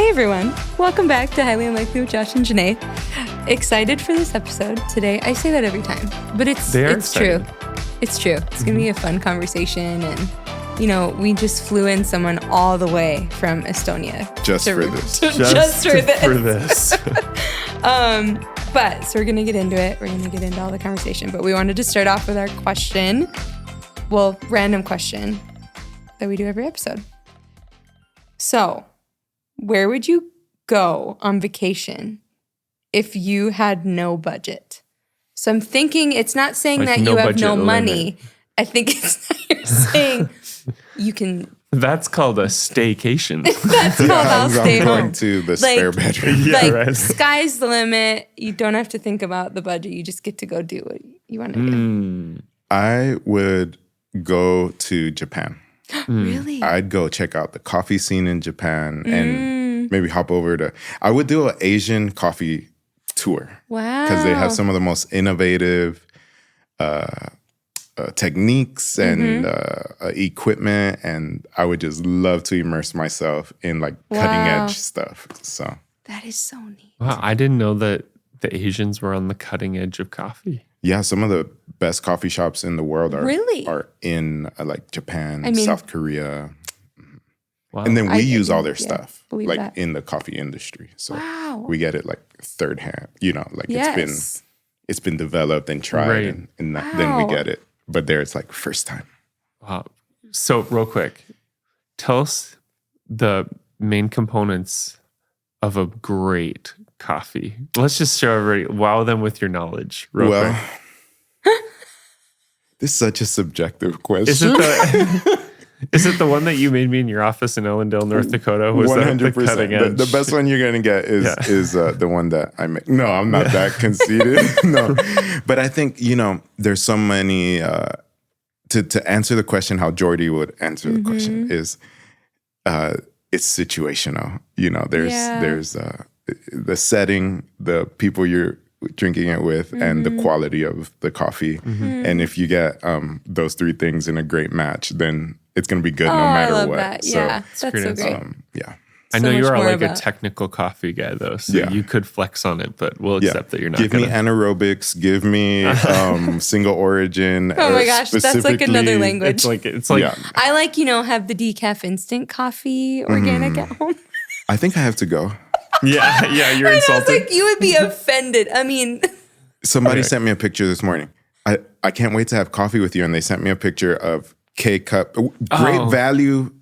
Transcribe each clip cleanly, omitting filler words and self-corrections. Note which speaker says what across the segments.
Speaker 1: Hey everyone, welcome back to Highly Unlikely with Josh and Jenaye. Excited for this episode today. I say that every time, but it's true. It's true. It's going to be a fun conversation, and you know, we just flew in someone all the way from Estonia
Speaker 2: just for this.
Speaker 1: Just for this. But so we're going to get into it. We're going to get into all the conversation, but we wanted to start off with our question. Well, random question that we do every episode. So, where would you go on vacation if you had no budget? So I'm thinking it's not saying that you have no money. I think it's that you're saying you can.
Speaker 3: That's called a staycation.
Speaker 1: That's called I'll stay home.
Speaker 2: I'm going to the spare bedroom.
Speaker 1: Right. Sky's the limit. You don't have to think about the budget. You just get to go do what you want to do.
Speaker 2: I would go to Japan.
Speaker 1: Really?
Speaker 2: I'd go check out the coffee scene in Japan and maybe hop over to. I would do an Asian coffee tour.
Speaker 1: Wow.
Speaker 2: Because they have some of the most innovative techniques and equipment, and I would just love to immerse myself in like cutting edge stuff. So
Speaker 1: that is so neat.
Speaker 3: Wow, I didn't know that the Asians were on the cutting edge of coffee.
Speaker 2: yeah, some of the best coffee shops in the world are
Speaker 1: Really?
Speaker 2: are in like Japan, South Korea.
Speaker 3: Wow.
Speaker 2: And then we use all their stuff
Speaker 1: believe
Speaker 2: like
Speaker 1: that.
Speaker 2: in the coffee industry. So
Speaker 1: Wow.
Speaker 2: we get it like third hand, you know, like
Speaker 1: Yes.
Speaker 2: it's been developed and tried
Speaker 3: Right.
Speaker 2: and then we
Speaker 1: Wow.
Speaker 2: get it. But there it's like first time.
Speaker 3: Wow. So real quick, tell us the main components of a great coffee. Let's just show everybody, wow them with your knowledge real quick.
Speaker 2: This is such a subjective question.
Speaker 3: Is it the one that you made me in your office in Ellendale, North Dakota? Was that the cutting edge?
Speaker 2: The best one you're gonna get is the one that I make. No, I'm not that conceited. No, but I think there's so many. To answer the question, how Jordy would answer the question is, it's situational. There's the setting, the people you're drinking it with, and the quality of the coffee. And if you get those three things in a great match, then it's going to be good no matter
Speaker 1: I love
Speaker 2: what.
Speaker 1: that.
Speaker 2: So,
Speaker 1: Yeah, that's so great.
Speaker 2: yeah.
Speaker 3: I know you
Speaker 1: much
Speaker 3: are
Speaker 1: more
Speaker 3: like a
Speaker 1: about-
Speaker 3: technical coffee guy, though, so you could flex on it, but we'll accept that you're not.
Speaker 2: Give me anaerobics. Give me single origin.
Speaker 1: Oh my gosh, that's like another language.
Speaker 3: It's like
Speaker 1: I like, have the decaf instant coffee organic at home.
Speaker 2: I think I have to go.
Speaker 3: yeah, you're
Speaker 1: I was
Speaker 3: insulted.
Speaker 1: like, you would be offended. I mean,
Speaker 2: Somebody sent me a picture this morning. I can't wait to have coffee with you. And they sent me a picture of K-cup, great value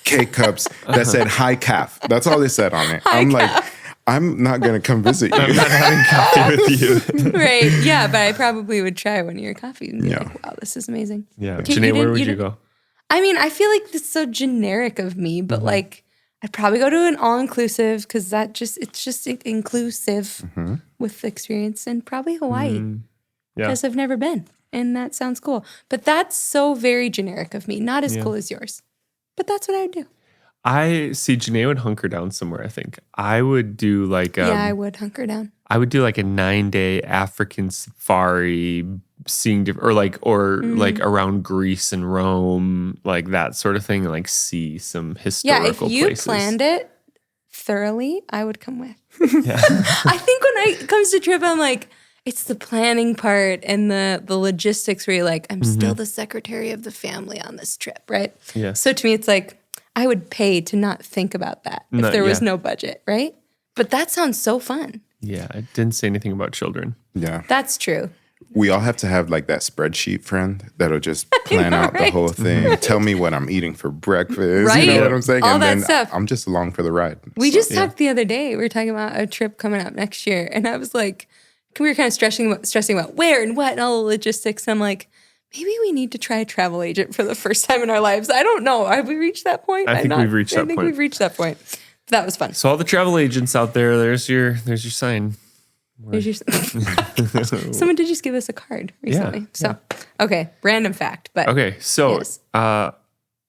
Speaker 2: K-cups that said high calf. That's all they said on it. I'm not going to come visit you.
Speaker 3: I'm not having coffee with you.
Speaker 1: right. Yeah, but I probably would try one of your coffees and be like, wow, this is amazing.
Speaker 3: Yeah.
Speaker 1: Okay,
Speaker 3: Jenaye, where would you go?
Speaker 1: I mean, I feel like this is so generic of me, but like, I'd probably go to an all-inclusive because it's just inclusive with the experience, and probably Hawaii because I've never been, and that sounds cool. But that's so very generic of me, not as cool as yours. But that's what I would do.
Speaker 3: I see Jenaye would hunker down somewhere, I think. I would do like
Speaker 1: I would hunker down.
Speaker 3: I would do like a 9-day African safari, seeing different, like around Greece and Rome, like that sort of thing, and like see some historical places.
Speaker 1: Yeah, if you planned it thoroughly, I would come with. I think when it comes to trip, I'm like, it's the planning part and the logistics where you're like, I'm still the secretary of the family on this trip, right?
Speaker 3: Yeah.
Speaker 1: So to me, it's like, I would pay to not think about that if there was no budget, right? But that sounds so fun.
Speaker 3: Yeah, I didn't say anything about children.
Speaker 2: Yeah.
Speaker 1: That's true.
Speaker 2: We all have to have like that spreadsheet friend that'll just plan out the whole thing. Tell me what I'm eating for breakfast.
Speaker 1: Right.
Speaker 2: You know what I'm saying?
Speaker 1: All
Speaker 2: and
Speaker 1: that
Speaker 2: then
Speaker 1: stuff.
Speaker 2: I'm just along for the ride.
Speaker 1: We just talked the other day. We were talking about a trip coming up next year. And I was like, we were kind of stressing about where and what and all the logistics. And I'm like, maybe we need to try a travel agent for the first time in our lives. I don't know. Have we reached that point?
Speaker 3: I think we've reached that point.
Speaker 1: I think we've reached that point. That was fun.
Speaker 3: So all the travel agents out there, there's your sign.
Speaker 1: Someone did just give us a card recently. Okay, random fact. But
Speaker 3: okay, so
Speaker 1: yes.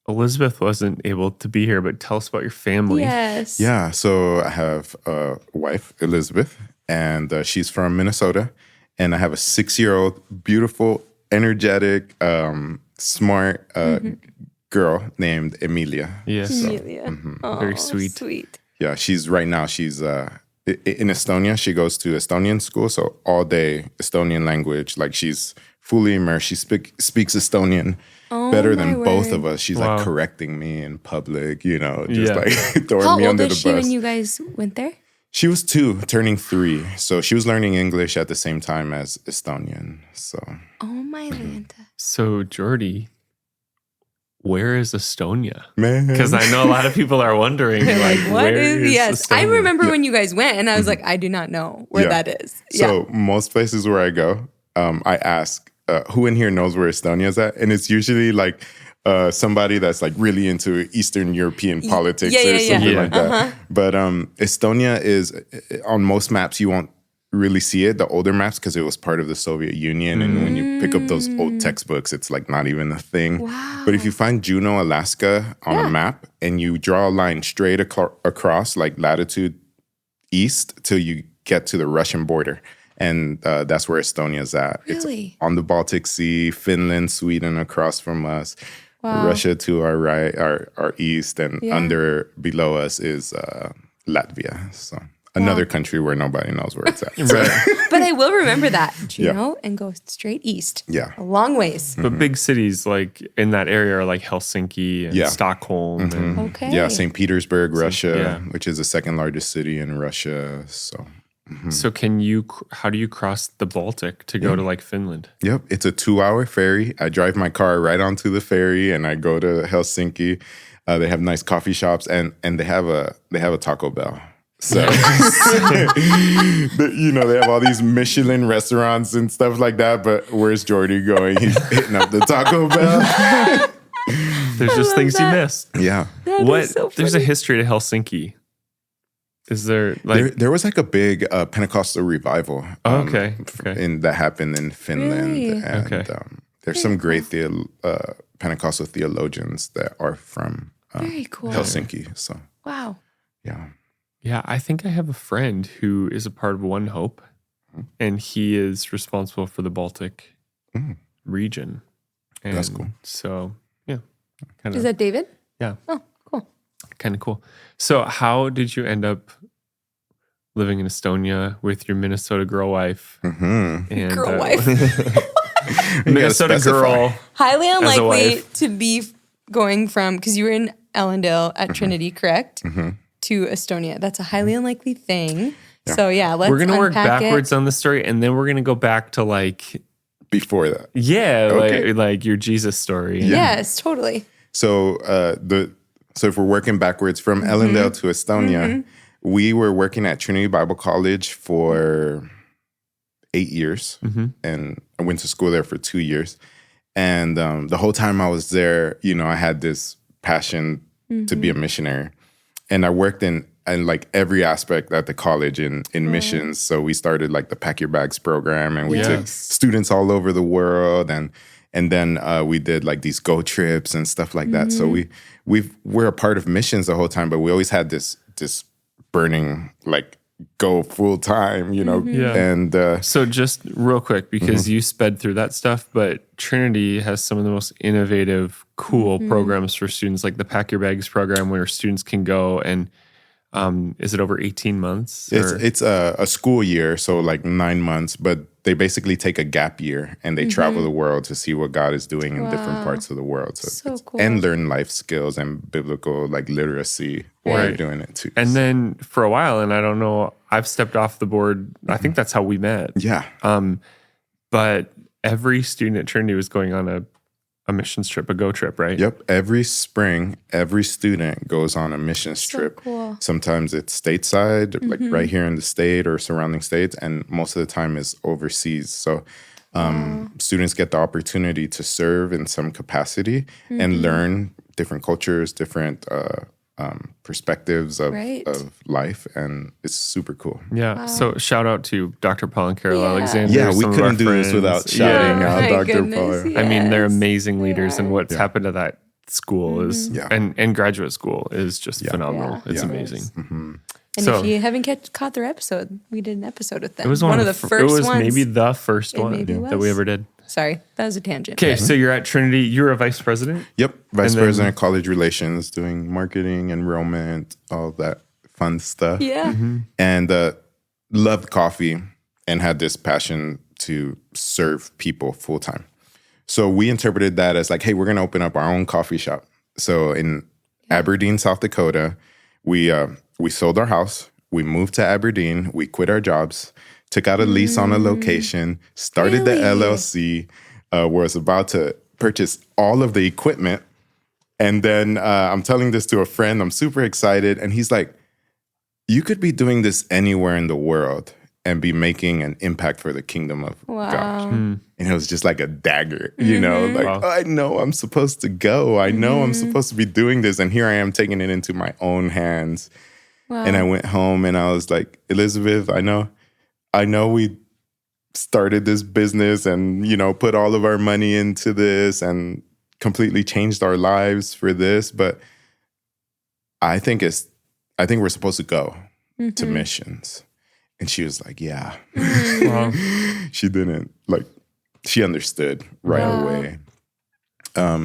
Speaker 3: Elizabeth wasn't able to be here, but tell us about your family.
Speaker 1: Yes.
Speaker 2: Yeah. So I have a wife, Elizabeth, and she's from Minnesota. And I have a 6-year-old, beautiful, energetic, smart girl named Emilia.
Speaker 3: Yes.
Speaker 1: Amelia. Oh,
Speaker 3: Very sweet.
Speaker 1: Sweet.
Speaker 2: Yeah, she's in Estonia. She goes to Estonian school, so all day Estonian language. Like she's fully immersed. She speaks Estonian better than both of us. She's like correcting me in public, just like throwing me under the bus.
Speaker 1: How old was she when you guys went there?
Speaker 2: She was 2, turning 3. So she was learning English at the same time as Estonian. So.
Speaker 1: Oh my Lanta.
Speaker 3: So Jordy, where is Estonia?
Speaker 2: Man.
Speaker 3: Because I know a lot of people are wondering, like,
Speaker 1: what is yes?
Speaker 3: Estonia?
Speaker 1: I remember when you guys went, and I was like, I do not know where that is.
Speaker 2: So most places where I go, I ask, who in here knows where Estonia is at? And it's usually like somebody that's like really into Eastern European politics or something like that. But Estonia is, on most maps, you won't really see it, the older maps, because it was part of the Soviet Union. And when you pick up those old textbooks, it's like not even a thing.
Speaker 1: Wow.
Speaker 2: But if you find Juneau, Alaska on a map and you draw a line straight across, like latitude east, till you get to the Russian border. And that's where Estonia's at.
Speaker 1: Really?
Speaker 2: It's on the Baltic Sea, Finland, Sweden across from us, Russia to our right, our east, and below us is Latvia. So another country where nobody knows where it's at.
Speaker 1: But I will remember that, Juneau, and go straight east.
Speaker 2: Yeah.
Speaker 1: A long ways.
Speaker 3: But big cities like in that area are like Helsinki and Stockholm. And,
Speaker 2: Yeah, St. Petersburg, Russia, which is the second largest city in Russia. So.
Speaker 3: So how do you cross the Baltic to go to like Finland?
Speaker 2: Yep. It's a 2-hour ferry. I drive my car right onto the ferry and I go to Helsinki. They have nice coffee shops and they have a Taco Bell. So, they have all these Michelin restaurants and stuff like that. But where's Jordy going? He's hitting up the Taco Bell.
Speaker 3: There's just things you missed.
Speaker 2: Yeah.
Speaker 1: Is so funny.
Speaker 3: There's a history to Helsinki. Is there like
Speaker 2: there was like a big Pentecostal revival?
Speaker 3: Okay.
Speaker 2: That happened in Finland,
Speaker 1: Really?
Speaker 2: and there's some great Pentecostal theologians that are from
Speaker 1: Very cool.
Speaker 2: Helsinki. So
Speaker 1: Wow.
Speaker 3: Yeah, I think I have a friend who is a part of One Hope, and he is responsible for the Baltic region. And
Speaker 2: that's cool.
Speaker 3: So
Speaker 1: Is that David?
Speaker 3: Yeah.
Speaker 1: Oh, cool.
Speaker 3: Kind of cool. So how did you end up living in Estonia with your Minnesota girl wife?
Speaker 2: Mm-hmm.
Speaker 3: And,
Speaker 1: Girl wife.
Speaker 3: Minnesota girl.
Speaker 1: Highly
Speaker 3: as a
Speaker 1: unlikely
Speaker 3: wife.
Speaker 1: to be going from, because you were in Ellendale at Trinity, correct? To Estonia. That's a highly unlikely thing. Yeah. So let's
Speaker 3: We're going to work
Speaker 1: unpack
Speaker 3: backwards on the story, and then we're going to go back to like...
Speaker 2: Before that.
Speaker 3: Yeah,
Speaker 2: Okay.
Speaker 3: like your Jesus story.
Speaker 1: Yes, totally.
Speaker 2: So so if we're working backwards from Ellendale to Estonia, we were working at Trinity Bible College for 8 years, and I went to school there for 2 years. And the whole time I was there, I had this passion to be a missionary, and I worked in like every aspect at the college in missions. So we started like the Pack Your Bags program, and we took students all over the world, and then we did like these go trips and stuff like that. So we're a part of missions the whole time, but we always had this burning like go full time, And
Speaker 3: so just real quick, because you sped through that stuff, but Trinity has some of the most innovative, cool programs for students, like the Pack Your Bags program, where students can go and is it over 18 months?
Speaker 2: It's a school year, so like 9 months, but they basically take a gap year and they travel the world to see what God is doing in different parts of the world. So
Speaker 1: cool.
Speaker 2: And learn life skills and biblical like literacy while you're doing it too.
Speaker 3: And then for a while, and I don't know, I've stepped off the board. I think that's how we met.
Speaker 2: Yeah.
Speaker 3: But every student at Trinity was going on a missions trip, a go trip, right?
Speaker 2: Yep. Every spring, every student goes on a missions trip.
Speaker 1: Cool.
Speaker 2: Sometimes it's stateside, like right here in the state or surrounding states, and most of the time is overseas. So students get the opportunity to serve in some capacity and learn different cultures, different perspectives of life, and it's super cool.
Speaker 3: Yeah. Wow. So shout out to Dr. Paul and Carol Alexander.
Speaker 2: Yeah, we couldn't do this without shouting out Dr. Paul.
Speaker 1: Yes.
Speaker 3: I mean, they're amazing leaders, and what's happened to that school is and graduate school is just phenomenal. It's amazing.
Speaker 1: And if you haven't caught their episode, we did an episode with them.
Speaker 3: It was one of the first ones. It was maybe the first one that we ever did.
Speaker 1: Sorry, that was a tangent.
Speaker 3: Okay, so you're at Trinity. You're a vice president?
Speaker 2: Yep, vice president of college relations, doing marketing, enrollment, all that fun stuff.
Speaker 1: Yeah.
Speaker 2: And loved coffee and had this passion to serve people full time. So we interpreted that as like, hey, we're going to open up our own coffee shop. So in Aberdeen, South Dakota, we sold our house. We moved to Aberdeen. We quit our jobs, took out a lease on a location, started the LLC, was about to purchase all of the equipment. And then I'm telling this to a friend. I'm super excited. And he's like, you could be doing this anywhere in the world and be making an impact for the kingdom of God. And it was just like a dagger, you know, like, oh, I know I'm supposed to go. I know I'm supposed to be doing this. And here I am taking it into my own hands. And I went home and I was like, Elizabeth, I know we started this business and, you know, put all of our money into this and completely changed our lives for this. But I think we're supposed to go to missions. And she was like, yeah. She didn't, like, she understood right away.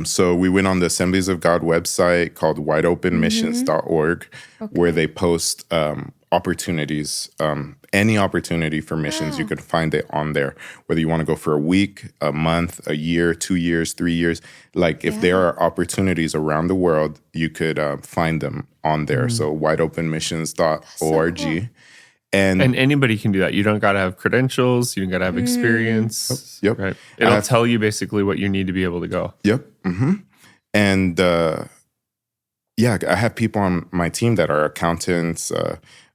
Speaker 2: So we went on the Assemblies of God website called wideopenmissions.org, where they post opportunities, any opportunity for missions. You could find it on there, whether you want to go for a week, a month, a year, 2 years, 3 years. Like if there are opportunities around the world, you could find them on there. So wideopenmissions.org. So cool. And
Speaker 3: anybody can do that. You don't got to have credentials. You don't got to have experience.
Speaker 2: Yep.
Speaker 3: Right. It'll tell you basically what you need to be able to go.
Speaker 2: Yep. And I have people on my team that are accountants,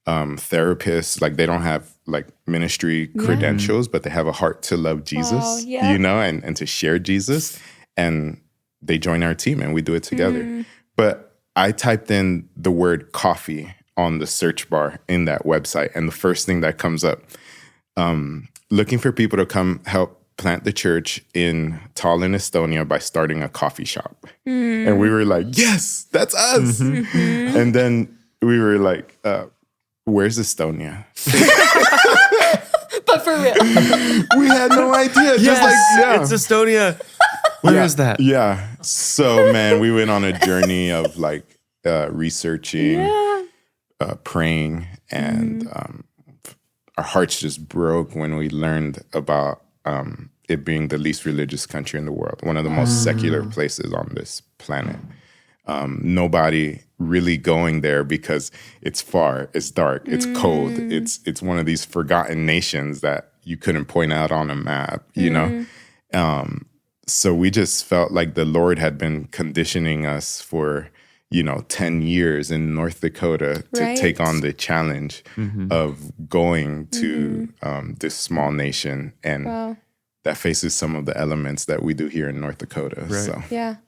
Speaker 2: therapists. Like they don't have like ministry credentials, but they have a heart to love Jesus, you know, and to share Jesus. And they join our team and we do it together. But I typed in the word coffee on the search bar in that website. And the first thing that comes up, looking for people to come help plant the church in Tallinn, Estonia by starting a coffee shop. And we were like, yes, that's us. And then we were like, where's Estonia?
Speaker 1: But for real.
Speaker 2: We had no idea.
Speaker 3: It's Estonia. Where is that?
Speaker 2: Yeah. So, man, we went on a journey of like researching, praying, and our hearts just broke when we learned about it being the least religious country in the world, one of the most secular places on this planet. Nobody really going there because it's far, it's dark, it's cold. It's one of these forgotten nations that you couldn't point out on a map, you know? So we just felt like the Lord had been conditioning us for 10 years in North Dakota to take on the challenge of going to this small nation and that faces some of the elements that we do here in North Dakota.
Speaker 3: Right.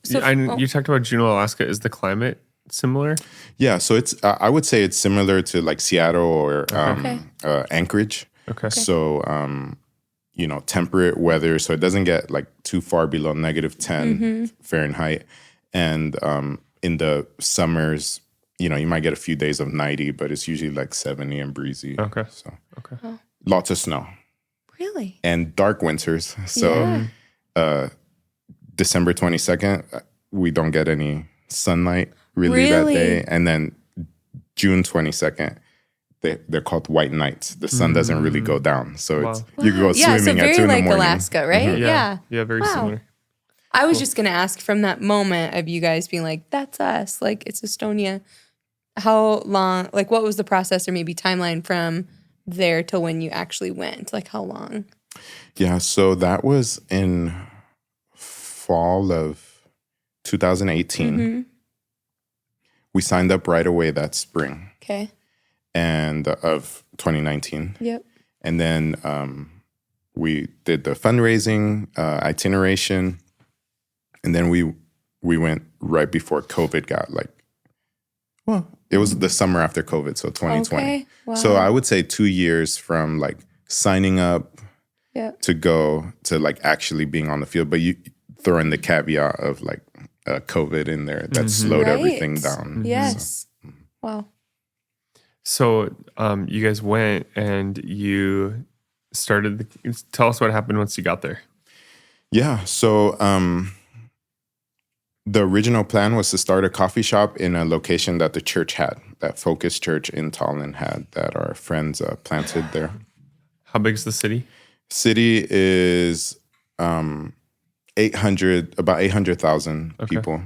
Speaker 2: So
Speaker 3: you talked about Juneau, Alaska. Is the climate similar?
Speaker 2: Yeah, so it's I would say it's similar to like Seattle or Anchorage. Okay. So temperate weather, so it doesn't get like too far below -10 Fahrenheit. And in the summers, you might get a few days of 90, but it's usually like 70 and breezy.
Speaker 3: Okay.
Speaker 2: So lots of snow.
Speaker 1: Really?
Speaker 2: And dark winters. So December 22nd, we don't get any sunlight really that day. And then June 22nd, they're called white nights. The sun doesn't really go down. So it's you go swimming at 2 in the morning.
Speaker 1: Very like Alaska, right?
Speaker 3: Yeah, very similar.
Speaker 1: I was just going to ask, from that moment of you guys being like, that's us, like it's Estonia, how long, like what was the process or maybe timeline from there till when you actually went? Like how long?
Speaker 2: Yeah, so that was in fall of 2018. We signed up right away that spring.
Speaker 1: Okay.
Speaker 2: And of 2019.
Speaker 1: Yep.
Speaker 2: And then we did the fundraising, itineration. And then we went right before COVID got it was the summer after COVID, so 2020.
Speaker 1: Okay. Wow.
Speaker 2: So I would say 2 years from like signing up to go to like actually being on the field. But you throw in the caveat of like COVID in there that slowed everything down.
Speaker 1: Yes. So. Wow.
Speaker 3: So you guys went and you started, tell us what happened once you got there.
Speaker 2: Yeah. So the original plan was to start a coffee shop in a location that the church had, that Focus Church in Tallinn had, that our friends planted there.
Speaker 3: How big is the city?
Speaker 2: City is about 800,000 people.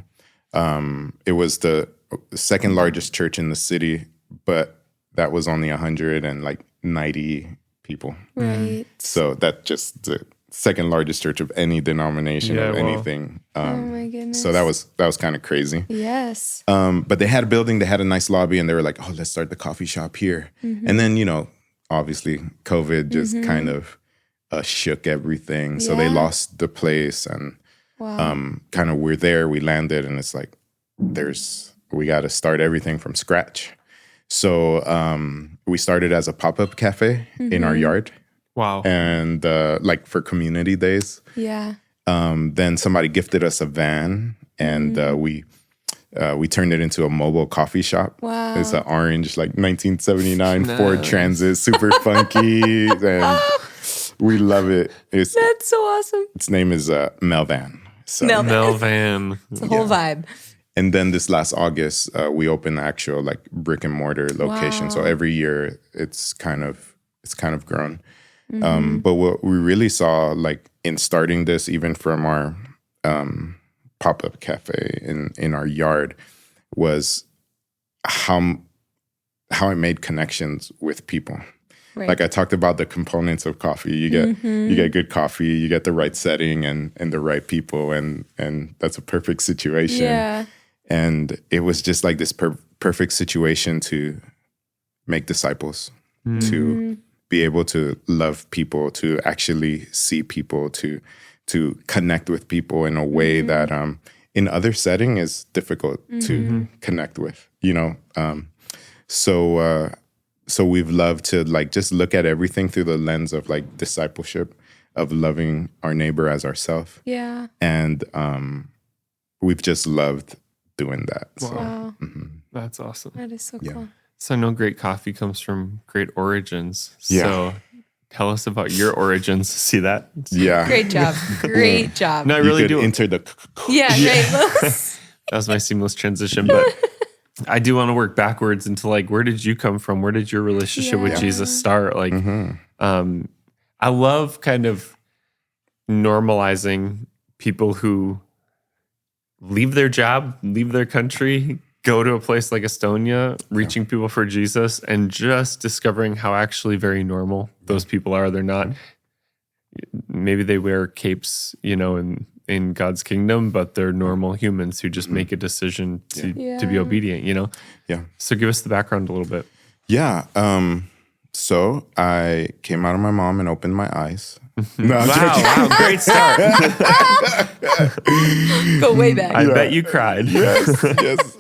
Speaker 2: It was the second largest church in the city, but that was only 190 people.
Speaker 1: Right.
Speaker 2: So that's just the second largest church of any denomination of anything.
Speaker 1: Oh my goodness.
Speaker 2: So that was kind of crazy.
Speaker 1: Yes.
Speaker 2: But they had a building, they had a nice lobby, and they were like, "Oh, let's start the coffee shop here." And then, obviously COVID just kind of shook everything. So they lost the place, and kind of we landed, and it's like, we got to start everything from scratch. So we started as a pop-up cafe in our yard.
Speaker 3: Wow.
Speaker 2: And for community days.
Speaker 1: Yeah.
Speaker 2: Then somebody gifted us a van, and we turned it into a mobile coffee shop.
Speaker 1: Wow.
Speaker 2: It's an orange 1979 Ford Transit, super funky, and we love it.
Speaker 1: That's so awesome.
Speaker 2: Its name is Melvan. So,
Speaker 3: Melvan.
Speaker 1: It's a whole vibe.
Speaker 2: And then this last August, we opened the actual brick and mortar location. Wow. So every year it's kind of grown. But what we really saw, in starting this, even from our pop-up cafe in our yard, was how it made connections with people. Right. I talked about the components of coffee. You get good coffee, you get the right setting and the right people, and that's a perfect situation.
Speaker 1: Yeah.
Speaker 2: And it was just this perfect situation to make disciples, to be able to love people, to actually see people, to connect with people in a way that in other setting is difficult to connect with, So we've loved to just look at everything through the lens of discipleship, of loving our neighbor as ourselves.
Speaker 1: Yeah.
Speaker 2: And we've just loved doing that.
Speaker 3: Wow.
Speaker 2: So,
Speaker 3: That's awesome.
Speaker 1: That is so cool.
Speaker 3: So I know great coffee comes from great origins.
Speaker 2: Yeah.
Speaker 3: So tell us about your origins. See that?
Speaker 2: Yeah.
Speaker 1: Great job. Great job.
Speaker 3: No, I really do.
Speaker 2: Enter the
Speaker 1: Yeah, right.
Speaker 3: That was my seamless transition. But I do want to work backwards into where did you come from? Where did your relationship with Jesus start? I love kind of normalizing people who leave their job, leave their country, go to a place like Estonia, reaching people for Jesus, and just discovering how actually very normal those people are. They're not, maybe they wear capes, in God's kingdom, but they're normal humans who just make a decision to be obedient,
Speaker 2: Yeah.
Speaker 3: So give us the background a little bit.
Speaker 2: Yeah. So I came out of my mom and opened my eyes. No,
Speaker 3: wow, great start.
Speaker 1: Go way back.
Speaker 3: I bet you cried.
Speaker 2: Yes.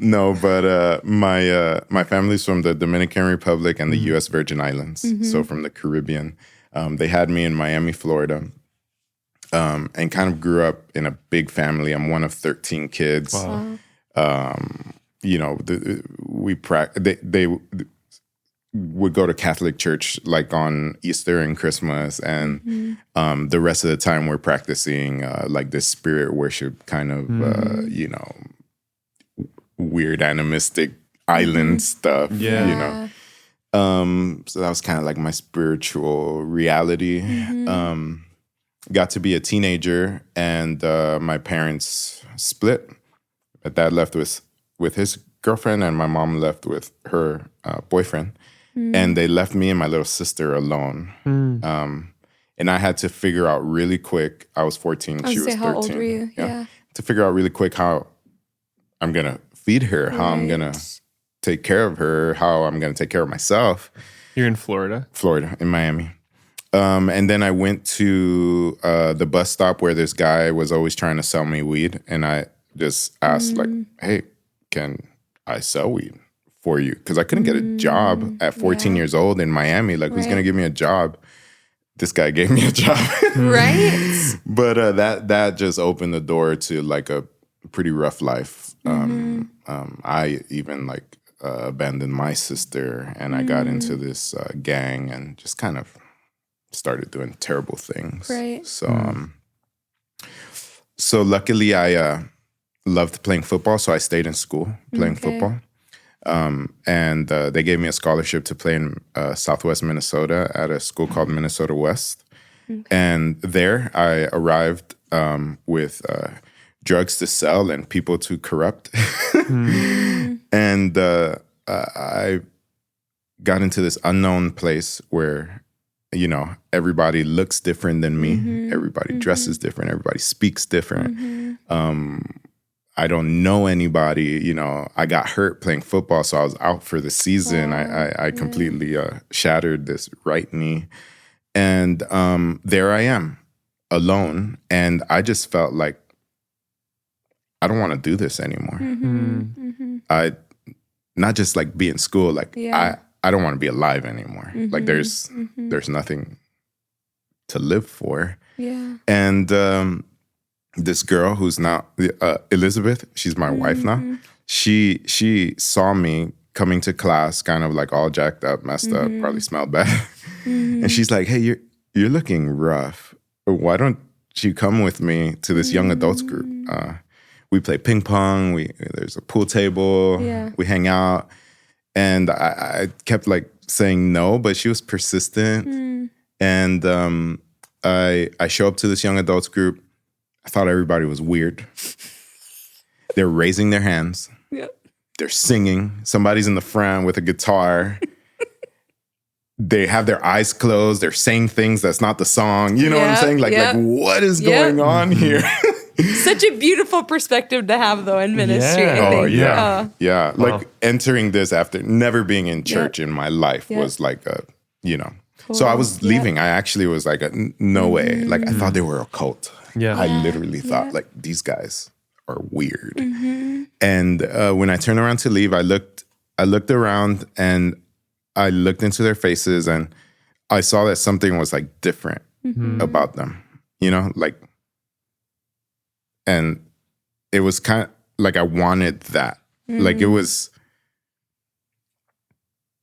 Speaker 2: No, but my family's from the Dominican Republic and the U.S. Virgin Islands, so from the Caribbean. They had me in Miami, Florida, and kind of grew up in a big family. I'm one of 13 kids.
Speaker 3: Wow.
Speaker 2: They would go to Catholic church on Easter and Christmas, and the rest of the time we're practicing this spirit worship kind of weird animistic island stuff.
Speaker 3: Yeah.
Speaker 2: So that was kind of my spiritual reality. Got to be a teenager, and my parents split. My dad left with his girlfriend, and my mom left with her boyfriend. And they left me and my little sister alone. And I had to figure out really quick. I was 14, she was 13.
Speaker 1: How old were you? Yeah.
Speaker 2: To figure out really quick how I'm going to feed her, how I'm going to take care of her, how I'm going to take care of myself.
Speaker 3: You're in Florida?
Speaker 2: Florida, in Miami. And then I went to the bus stop where this guy was always trying to sell me weed. And I just asked, hey, can I sell weed for you? Because I couldn't get a job at 14 years old in Miami. Who's going to give me a job? This guy gave me a job.
Speaker 1: Right.
Speaker 2: But that just opened the door to a pretty rough life. I even abandoned my sister, and I got into this gang and just kind of started doing terrible things.
Speaker 1: Right.
Speaker 2: So luckily I loved playing football, so I stayed in school playing football. And they gave me a scholarship to play in Southwest Minnesota at a school called Minnesota West. And there I arrived with drugs to sell and people to corrupt. And I got into this unknown place where, you know, everybody looks different than me. Everybody dresses different. Everybody speaks different. I don't know anybody. You know, I got hurt playing football, so I was out for the season. I completely shattered this right knee. And there I am, alone. And I just felt like, I don't want to do this anymore. I not just like be in school, like I don't want to be alive anymore. Like there's nothing to live for. Yeah. And this girl who's now Elizabeth, she's my wife now. She saw me coming to class, kind of like all jacked up, messed up, probably smelled bad. And she's like, "Hey, you're looking rough. Why don't you come with me to this young adults group? We play ping pong. There's a pool table. We hang out." And I kept like saying no, but she was persistent. And I show up to this young adults group. I thought everybody was weird. They're raising their hands. They're singing. Somebody's in the front with a guitar. They have their eyes closed. They're saying things that's not the song. You know what I'm saying? Like what is going on here?
Speaker 1: Such a beautiful perspective to have, though, in ministry. I think.
Speaker 2: Yeah. Like entering this after never being in church in my life was like a, you know. Cool. So I was leaving. I actually was like, no way. Like I thought they were a cult. I literally thought like these guys are weird. And when I turned around to leave, I looked around and I looked into their faces and I saw that something was like different about them, you know, like, and it was kind of like I wanted that. Like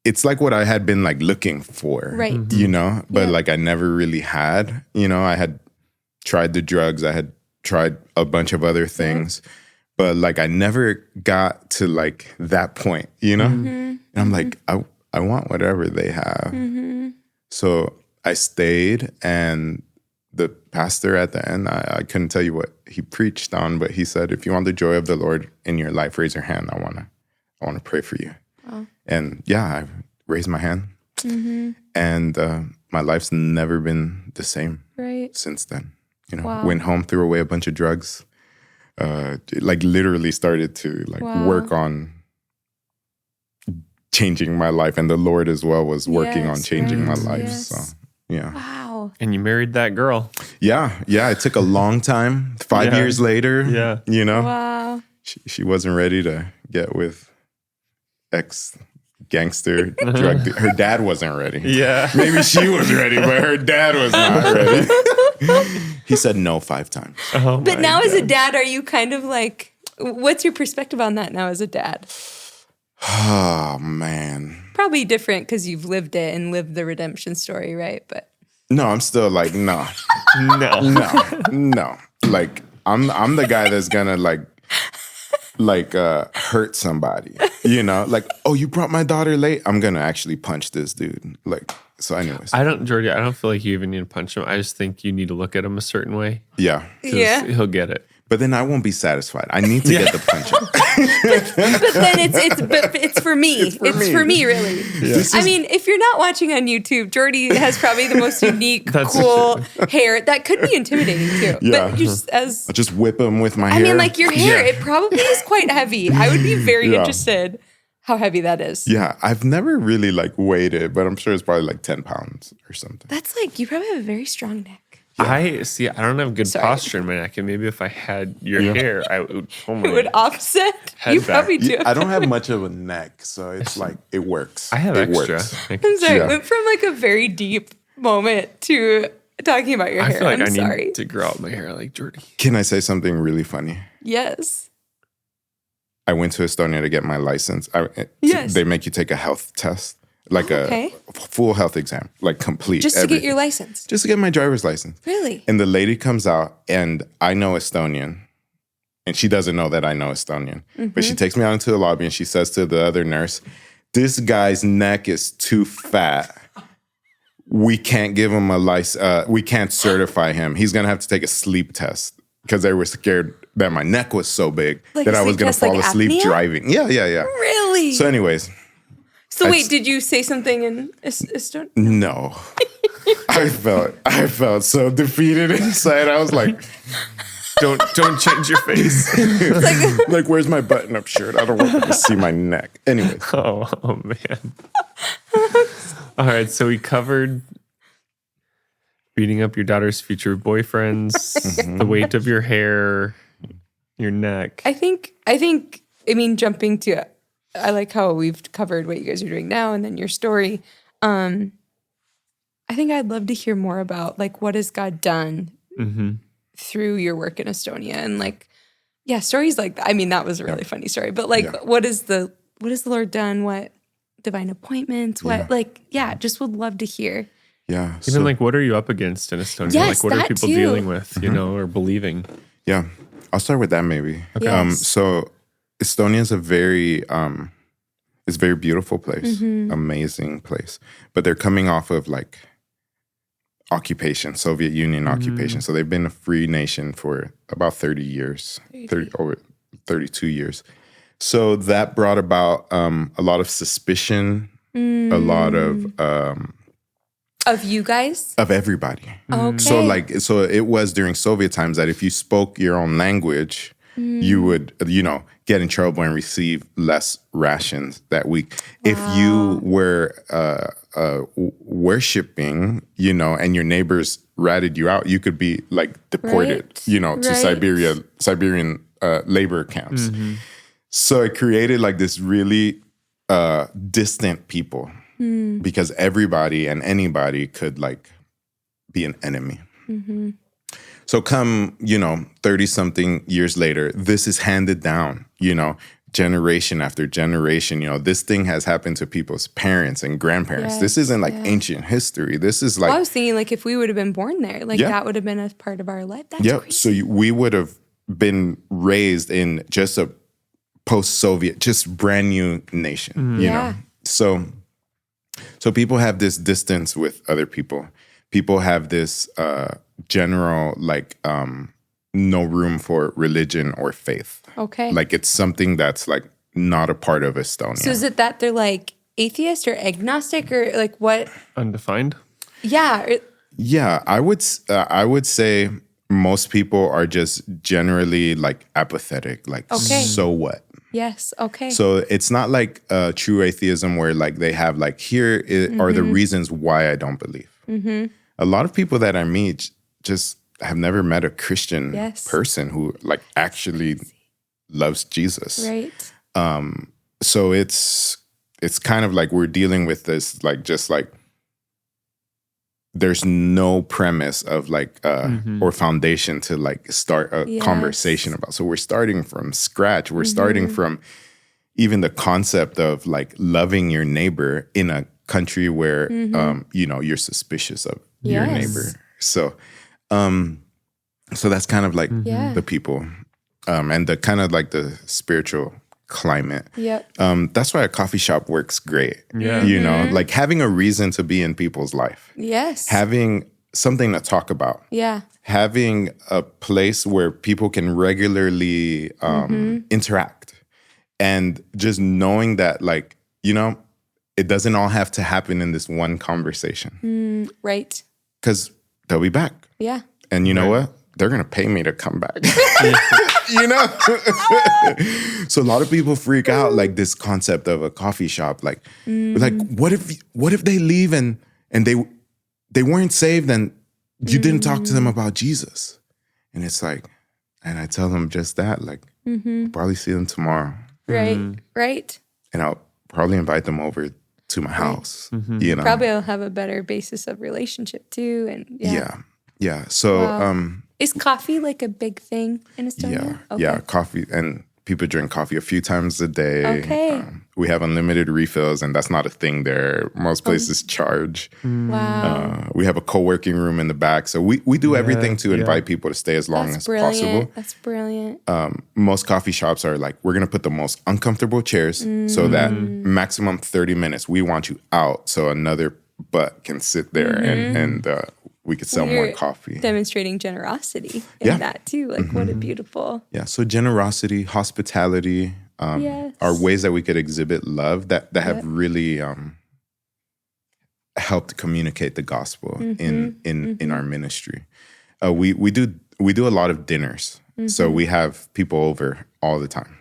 Speaker 2: it's like what I had been like looking for, right? You know, but like I never really had, you know, I had tried the drugs, I had tried a bunch of other things, but like I never got to like that point, you know? And I'm like, I want whatever they have. So I stayed, and the pastor at the end, I couldn't tell you what he preached on, but he said, if you want the joy of the Lord in your life, raise your hand. I want to pray for you. And I raised my hand. And my life's never been the same since then. You know, went home, threw away a bunch of drugs, like literally started to like work on changing my life. And the Lord as well was working on changing my life. So, yeah.
Speaker 1: Wow.
Speaker 3: And you married that girl.
Speaker 2: Yeah. It took a long time. 5 years later, you know,
Speaker 1: wow.
Speaker 2: She wasn't ready to get with ex-gangster drug. Her dad wasn't ready. Yeah. Maybe she was ready, but her dad was not ready. He said no 5 times.
Speaker 1: But now as a dad, are you kind of like, what's your perspective on that now as a dad?
Speaker 2: Oh, man.
Speaker 1: Probably different because you've lived it and lived the redemption story, right? But
Speaker 2: no, I'm still like, no. Like, I'm the guy that's gonna like hurt somebody, you know? Like, oh, you brought my daughter late? I'm gonna actually punch this dude. Like, so anyways.
Speaker 3: Jordy, I don't feel like you even need to punch him. I just think you need to look at him a certain way.
Speaker 2: Yeah.
Speaker 3: He'll get it.
Speaker 2: But then I won't be satisfied. I need to get the punch up.
Speaker 1: but then it's for me. It's for me, really. Yeah. I mean, if you're not watching on YouTube, Jordy has probably the most unique, cool hair. That could be intimidating too. Yeah. But
Speaker 2: I'll just whip him with my hair.
Speaker 1: I mean, like your hair, it probably is quite heavy. I would be very interested how heavy that is.
Speaker 2: Yeah, I've never really like weighed it, but I'm sure it's probably like 10 pounds or something.
Speaker 1: That's like, you probably have a very strong neck.
Speaker 3: Yeah. I don't have good posture in my neck, and maybe if I had your hair, I would totally.
Speaker 1: It would offset. You probably do.
Speaker 2: I don't have much of a neck, so it's like it works.
Speaker 3: I have extra.
Speaker 1: I'm sorry. Went from like a very deep moment to talking about your hair.
Speaker 3: I feel like I need to grow out my hair like Jordy.
Speaker 2: Can I say something really funny?
Speaker 1: Yes.
Speaker 2: I went to Estonia to get my license. They make you take a health test. Like a full health exam, like complete.
Speaker 1: Just to get your license?
Speaker 2: Just to get my driver's license.
Speaker 1: Really?
Speaker 2: And the lady comes out, and I know Estonian, and she doesn't know that I know Estonian. But she takes me out into the lobby and she says to the other nurse, "This guy's neck is too fat. We can't give him a license. We can't certify him. He's going to have to take a sleep test," because they were scared that my neck was so big that I was going to fall asleep driving. Yeah.
Speaker 1: Really?
Speaker 2: So anyways.
Speaker 1: So wait, did you say something in Estonia?
Speaker 2: No. I felt so defeated inside. I was like,
Speaker 3: don't change your face.
Speaker 2: like, where's my button-up shirt? I don't want them to see my neck. Anyway.
Speaker 3: Oh man. All right, so we covered beating up your daughter's future boyfriends, the weight of your hair, your neck.
Speaker 1: I mean, jumping to, I like how we've covered what you guys are doing now and then your story. I think I'd love to hear more about, like, what has God done through your work in Estonia, and like, stories like that. I mean, that was a really funny story, but like, what has the Lord done? What divine appointments? What, just would love to hear.
Speaker 2: Yeah.
Speaker 3: Even like, what are you up against in Estonia?
Speaker 1: Yes,
Speaker 3: like, what are people
Speaker 1: too.
Speaker 3: dealing with, you know, or believing?
Speaker 2: Yeah. I'll start with that maybe.
Speaker 3: Okay.
Speaker 1: Yes.
Speaker 2: So Estonia is a very, it's a very beautiful place, amazing place. But they're coming off of like occupation, Soviet Union occupation. So they've been a free nation for about 30 years, over 32 years. So that brought about a lot of suspicion, a lot
Speaker 1: of you guys?
Speaker 2: of everybody.
Speaker 1: Okay.
Speaker 2: So it was during Soviet times that if you spoke your own language, you would, get in trouble and receive less rations that week. Wow. If you were worshiping, and your neighbors ratted you out, you could be like deported, to Siberian labor camps. So it created like this really distant people because everybody and anybody could like be an enemy. So come, 30-something years later, this is handed down, generation after generation. This thing has happened to people's parents and grandparents. This isn't like ancient history. This is like...
Speaker 1: Well, I was thinking like if we would have been born there, like that would have been a part of our life. That's crazy.
Speaker 2: So we would have been raised in just a post-Soviet, just brand new nation, you know? So people have this distance with other people. People have this general, like, no room for religion or faith.
Speaker 1: Okay.
Speaker 2: Like, it's something that's, like, not a part of Estonia.
Speaker 1: So is it that they're, like, atheist or agnostic or, like, what?
Speaker 3: Undefined?
Speaker 1: Yeah.
Speaker 2: Yeah, I would say most people are just generally, like, apathetic. Like, so what?
Speaker 1: Yes. Okay.
Speaker 2: So it's not like true atheism where like they have like, here are the reasons why I don't believe. A lot of people that I meet just have never met a Christian person who like actually loves Jesus.
Speaker 1: Right.
Speaker 2: So it's kind of like we're dealing with this like just like there's no premise of like or foundation to like start a conversation about. So we're starting from scratch. We're starting from even the concept of like loving your neighbor in a country where you're suspicious of your neighbor. So that's kind of like the people and the kind of like the spiritual climate. That's why a coffee shop works great. Like having a reason to be in people's life. Having something to talk about. Having a place where people can regularly interact. And just knowing that like, it doesn't all have to happen in this one conversation.
Speaker 1: Right.
Speaker 2: Because they'll be back. And you know what? They're going to pay me to come back. So a lot of people freak out like this concept of a coffee shop. Like, what if they leave and they weren't saved and you didn't talk to them about Jesus? And it's like, and I tell them just that, like, I'll probably see them tomorrow.
Speaker 1: Right.
Speaker 2: And I'll probably invite them over to my house.
Speaker 1: Probably I'll have a better basis of relationship too. And So
Speaker 2: is
Speaker 1: coffee like a big thing in Estonia?
Speaker 2: Yeah, coffee, and people drink coffee a few times a day.
Speaker 1: Okay.
Speaker 2: We have unlimited refills, and that's not a thing there. Most places charge.
Speaker 1: Wow.
Speaker 2: We have a co-working room in the back. So we do everything to invite people to stay as long as possible.
Speaker 1: That's brilliant.
Speaker 2: Most coffee shops are like, we're going to put the most uncomfortable chairs so that maximum 30 minutes, we want you out so another butt can sit there and we could sell more coffee.
Speaker 1: Demonstrating generosity in that too. Like what a beautiful.
Speaker 2: Yeah. So generosity, hospitality are ways that we could exhibit love that have really helped communicate the gospel in our ministry. We do a lot of dinners. So we have people over all the time.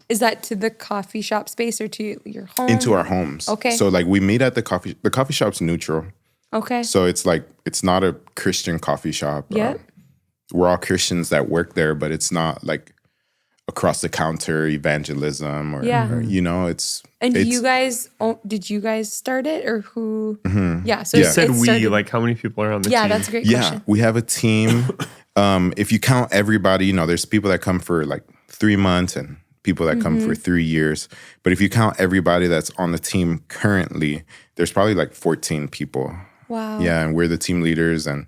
Speaker 1: Is that to the coffee shop space or to your home?
Speaker 2: Into our homes. Okay. So like we meet at the coffee shop's neutral.
Speaker 1: Okay.
Speaker 2: So it's like, it's not a Christian coffee shop.
Speaker 1: Yeah.
Speaker 2: We're all Christians that work there, but it's not like across the counter evangelism or it's.
Speaker 1: And
Speaker 2: it's,
Speaker 1: you guys, did you guys start it or who? Yeah. So
Speaker 3: you said we, like how many people are on the team?
Speaker 1: Yeah, that's a great question.
Speaker 2: Yeah, we have a team. If you count everybody, there's people that come for like 3 months and people that come for 3 years. But if you count everybody that's on the team currently, there's probably like 14 people.
Speaker 1: Wow.
Speaker 2: Yeah, and we're the team leaders, and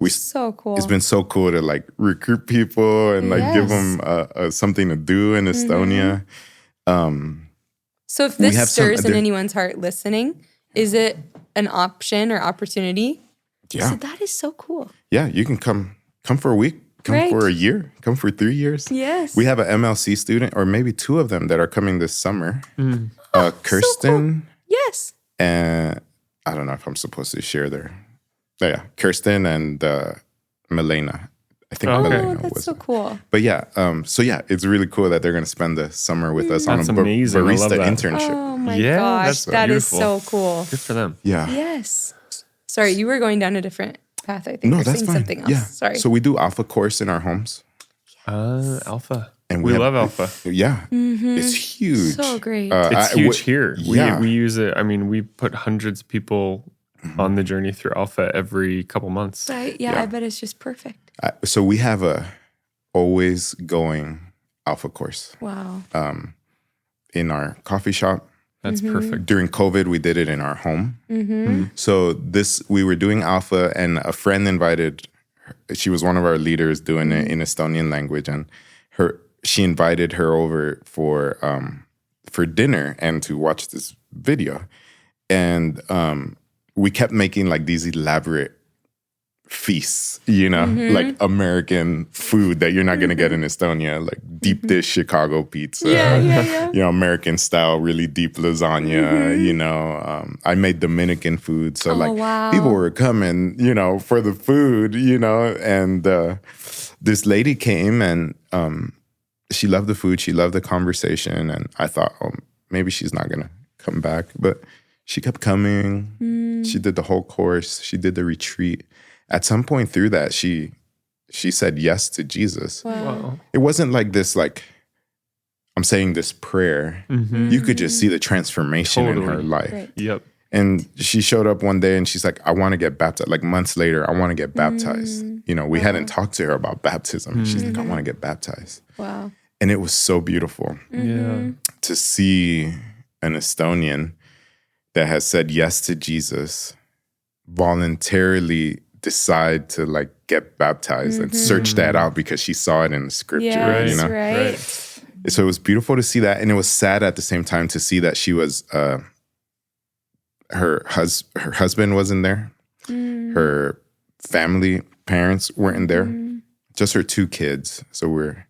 Speaker 1: so cool.
Speaker 2: It's been so cool to like recruit people and like give them something to do in Estonia.
Speaker 1: So if this stirs in anyone's heart listening, is it an option or opportunity?
Speaker 2: Yeah.
Speaker 1: So that is so cool.
Speaker 2: Yeah, you can come for a week, come for a year, come for 3 years.
Speaker 1: Yes.
Speaker 2: We have an MLC student, or maybe 2 of them that are coming this summer. Kirsten.
Speaker 1: So cool. Yes.
Speaker 2: And I don't know if I'm supposed to share their. Yeah, Kirsten and Milena. I think Milena
Speaker 1: that's
Speaker 2: was.
Speaker 1: So cool.
Speaker 2: But yeah, it's really cool that they're going to spend the summer with us on a
Speaker 3: amazing.
Speaker 2: barista internship.
Speaker 1: Oh my gosh, that is so cool.
Speaker 3: Good for them.
Speaker 2: Yeah.
Speaker 1: Yes. Sorry, you were going down a different path. I think.
Speaker 2: No, that's fine.
Speaker 1: Something else.
Speaker 2: Yeah.
Speaker 1: Sorry.
Speaker 2: So we do Alpha course in our homes.
Speaker 3: Alpha.
Speaker 2: And
Speaker 3: we love Alpha.
Speaker 2: Yeah. It's huge.
Speaker 1: So great.
Speaker 3: It's huge here.
Speaker 2: Yeah.
Speaker 3: We use it. I mean, we put hundreds of people on the journey through Alpha every couple months.
Speaker 1: Right. Yeah, I bet it's just perfect.
Speaker 2: So we have a always going Alpha course.
Speaker 1: Wow.
Speaker 2: In our coffee shop.
Speaker 3: That's perfect.
Speaker 2: During COVID, we did it in our home. So we were doing Alpha, and a friend invited her. She was one of our leaders doing it in Estonian language, and she invited her over for dinner and to watch this video. And we kept making like these elaborate feasts, like American food that you're not going to get in Estonia, like deep dish Chicago pizza, American style, really deep lasagna, I made Dominican food. So people were coming, for the food, and this lady came and she loved the food. She loved the conversation. And I thought, maybe she's not going to come back. But she kept coming. She did the whole course. She did the retreat. At some point through that, she said yes to Jesus.
Speaker 1: Wow.
Speaker 2: It wasn't like this, like, I'm saying this prayer. You could just see the transformation in her life.
Speaker 1: Right.
Speaker 3: Yep.
Speaker 2: And she showed up one day and she's like, I want to get baptized. Like months later, I want to get baptized. We hadn't talked to her about baptism. She's like, I want to get baptized.
Speaker 1: Wow.
Speaker 2: And it was so beautiful to see an Estonian that has said yes to Jesus voluntarily decide to like get baptized and search that out because she saw it in the scripture.
Speaker 1: Yes, right.
Speaker 2: So it was beautiful to see that. And it was sad at the same time to see that she was, her husband wasn't there. Her family, parents weren't there. Just her 2 kids. So we're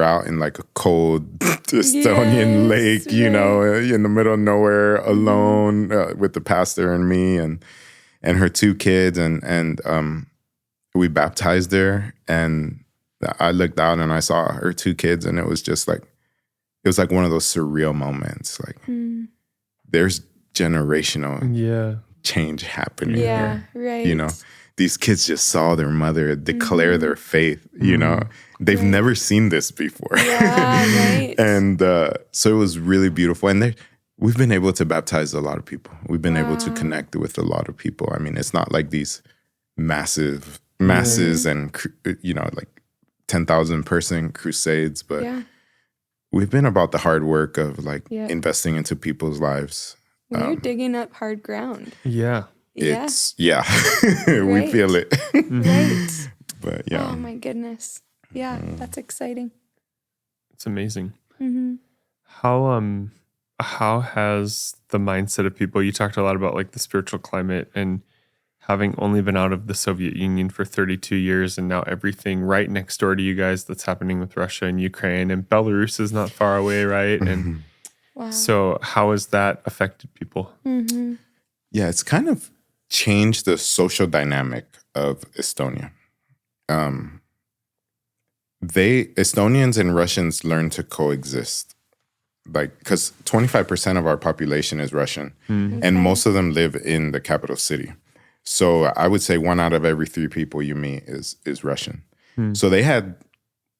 Speaker 2: out in like a cold Estonian lake, in the middle of nowhere alone with the pastor and me and her 2 kids. And we baptized her, and I looked out and I saw her 2 kids, and it was just like, it was like one of those surreal moments. Like there's generational change happening here.
Speaker 1: Right.
Speaker 2: These kids just saw their mother declare their faith, They've never seen this before.
Speaker 1: Yeah, right.
Speaker 2: And so it was really beautiful. And we've been able to baptize a lot of people. We've been able to connect with a lot of people. I mean, it's not like these masses and, like 10,000 person crusades, but we've been about the hard work of like
Speaker 1: Yeah.
Speaker 2: investing into people's lives.
Speaker 1: Well, you're digging up hard ground.
Speaker 3: Yeah.
Speaker 1: Yeah.
Speaker 2: It's we
Speaker 1: Right.
Speaker 2: feel it.
Speaker 1: Right.
Speaker 2: But yeah.
Speaker 1: Oh my goodness. Yeah, that's exciting.
Speaker 3: It's amazing.
Speaker 1: Mm-hmm.
Speaker 3: How has the mindset of people, you talked a lot about like the spiritual climate and having only been out of the Soviet Union for 32 years and now everything right next door to you guys that's happening with Russia and Ukraine and Belarus is not far away, right? And
Speaker 1: Wow.
Speaker 3: so how has that affected people?
Speaker 1: Mm-hmm.
Speaker 2: Yeah, it's kind of changed the social dynamic of Estonia. Estonians and Russians learn to coexist. Like, because 25% of our population is Russian, and most of them live in the capital city. So I would say 1 out of every 3 people you meet is Russian. So they had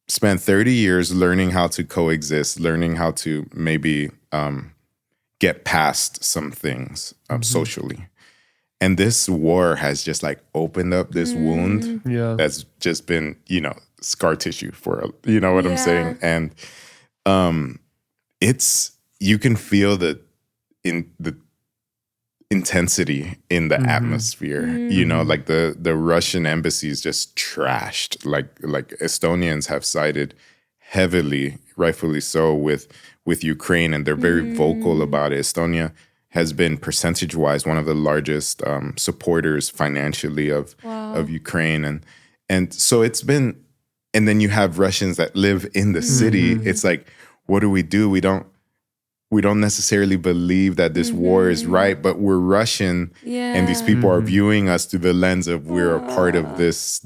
Speaker 2: spent 30 years learning how to coexist, learning how to maybe get past some things socially. And this war has just like opened up this wound that's just been, scar tissue for, what I'm saying? And you can feel the intensity in the atmosphere, like the Russian embassy is just trashed. Like Estonians have sided heavily, rightfully so, with Ukraine, and they're very vocal about it. Estonia has been percentage-wise one of the largest supporters financially of Ukraine, and so it's been. And then you have Russians that live in the city. It's like, what do? We don't necessarily believe that this war is right, but we're Russian, and these people are viewing us through the lens of we're a part of these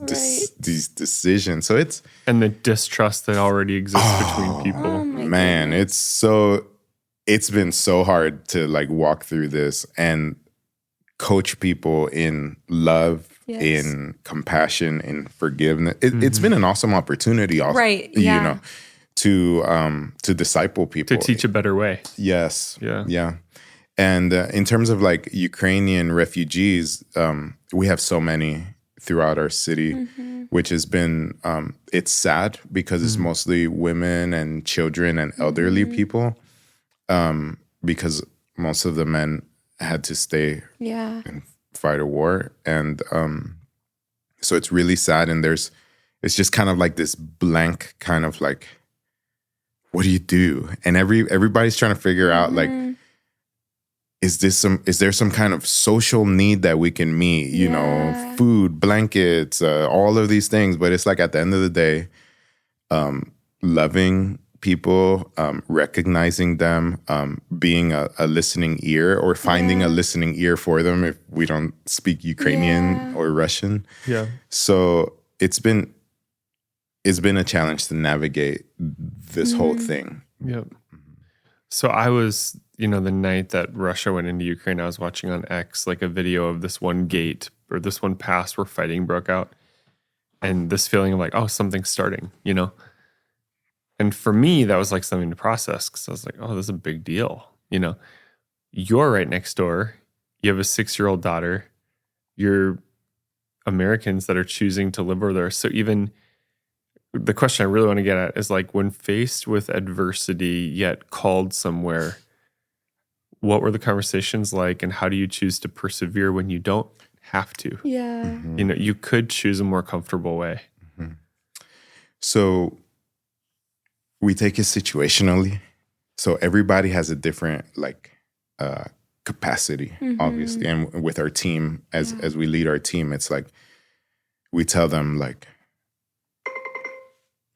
Speaker 2: decisions. So
Speaker 3: and the distrust that already exists between people.
Speaker 1: Oh my
Speaker 2: man,
Speaker 1: goodness.
Speaker 2: it's been so hard to like walk through this and coach people in love, in compassion, in forgiveness. It's been an awesome opportunity, also,
Speaker 1: right? Yeah.
Speaker 2: To disciple people,
Speaker 3: to teach a better way.
Speaker 2: Yes.
Speaker 3: Yeah.
Speaker 2: And in terms of like Ukrainian refugees, we have so many throughout our city, which has been, it's sad because it's mostly women and children and elderly people, because most of the men had to stay and fight a war. And so it's really sad. And it's just kind of like this blank kind of like, what do you do? And everybody's trying to figure out like, is there some kind of social need that we can meet? Food, blankets, all of these things. But it's like at the end of the day, loving people, recognizing them, being a listening ear, or finding a listening ear for them if we don't speak Ukrainian or Russian.
Speaker 3: Yeah.
Speaker 2: So it's been a challenge to navigate this whole thing.
Speaker 3: Yep. So I was, the night that Russia went into Ukraine, I was watching on X like a video of this one gate or this one pass where fighting broke out, and this feeling of like, oh, something's starting, And for me, that was like something to process, because I was like, oh, this is a big deal. You're right next door. You have a 6-year-old daughter. You're Americans that are choosing to live over there. So even the question I really want to get at is like, when faced with adversity yet called somewhere, what were the conversations like, and how do you choose to persevere when you don't have to?
Speaker 1: Yeah.
Speaker 3: You could choose a more comfortable way.
Speaker 2: So we take it situationally. So everybody has a different like capacity, obviously. And with our team, as we lead our team, it's like we tell them like,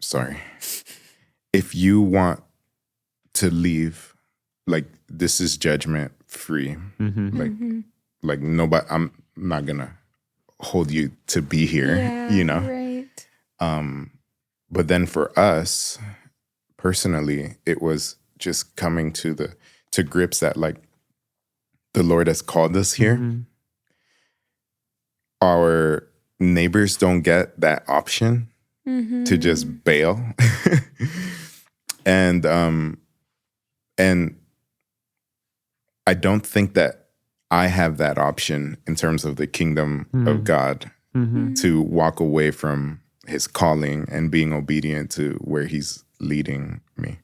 Speaker 2: sorry, if you want to leave, like this is judgment free. Like nobody, I'm not gonna hold you to be here,
Speaker 1: Right.
Speaker 2: But then for us personally, it was just coming to grips that like the Lord has called us here. Our neighbors don't get that option to just bail. And I don't think that I have that option in terms of the kingdom of God to walk away from his calling and being obedient to where he's leading me.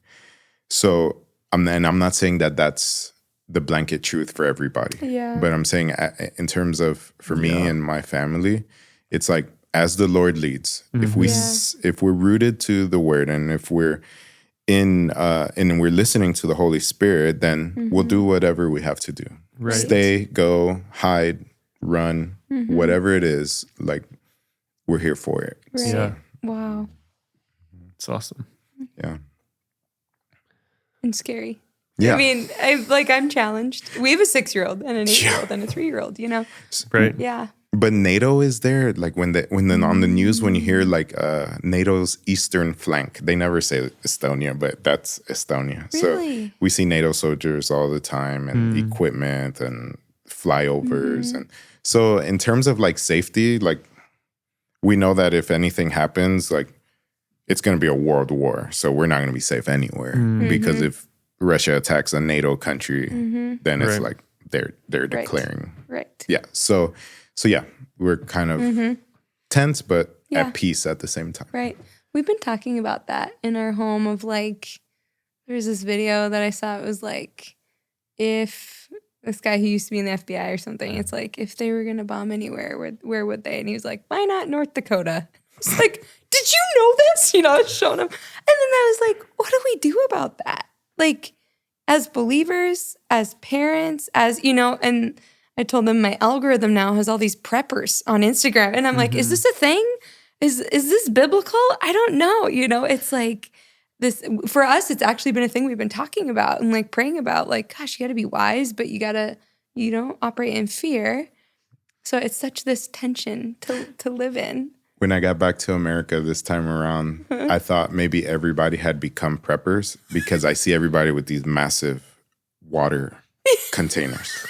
Speaker 2: So I'm not saying that that's the blanket truth for everybody.
Speaker 1: Yeah.
Speaker 2: But I'm saying in terms of for me and my family, it's like as the Lord leads. If we're rooted to the Word, and if we're in and we're listening to the Holy Spirit, then we'll do whatever we have to do.
Speaker 3: Right.
Speaker 2: Stay, go, hide, run, whatever it is. Like we're here for it.
Speaker 1: Right.
Speaker 3: Yeah.
Speaker 1: Wow.
Speaker 3: It's awesome.
Speaker 2: Yeah.
Speaker 1: And scary.
Speaker 2: Yeah.
Speaker 1: I mean, I'm challenged. We have a 6-year-old and an 8-year-old and a 3-year-old, you know?
Speaker 3: Right.
Speaker 1: Yeah.
Speaker 2: But NATO is there. Like when on the news, when you hear like NATO's eastern flank, they never say Estonia, but that's Estonia.
Speaker 1: Really?
Speaker 2: So we see NATO soldiers all the time, and equipment and flyovers. And so in terms of like safety, like we know that if anything happens, like it's going to be a world war. So we're not going to be safe anywhere because if Russia attacks a NATO country, then it's like they're declaring.
Speaker 1: Right.
Speaker 2: Yeah. So yeah, we're kind of tense, but at peace at the same time.
Speaker 1: Right. We've been talking about that in our home of like, there's this video that I saw. It was like, if this guy who used to be in the FBI or something, it's like, if they were going to bomb anywhere, where would they? And he was like, why not North Dakota? It's like, did you know this? You know, I was showing him. And then I was like, what do we do about that? Like, as believers, as parents, as, you know, and I told them my algorithm now has all these preppers on Instagram. And I'm like, is this a thing? Is this biblical? I don't know. You know, it's like this, for us, it's actually been a thing we've been talking about and like praying about, like, gosh, you got to be wise, but you don't operate in fear. So it's such this tension to live in.
Speaker 2: When I got back to America this time around, I thought maybe everybody had become preppers because I see everybody with these massive water containers.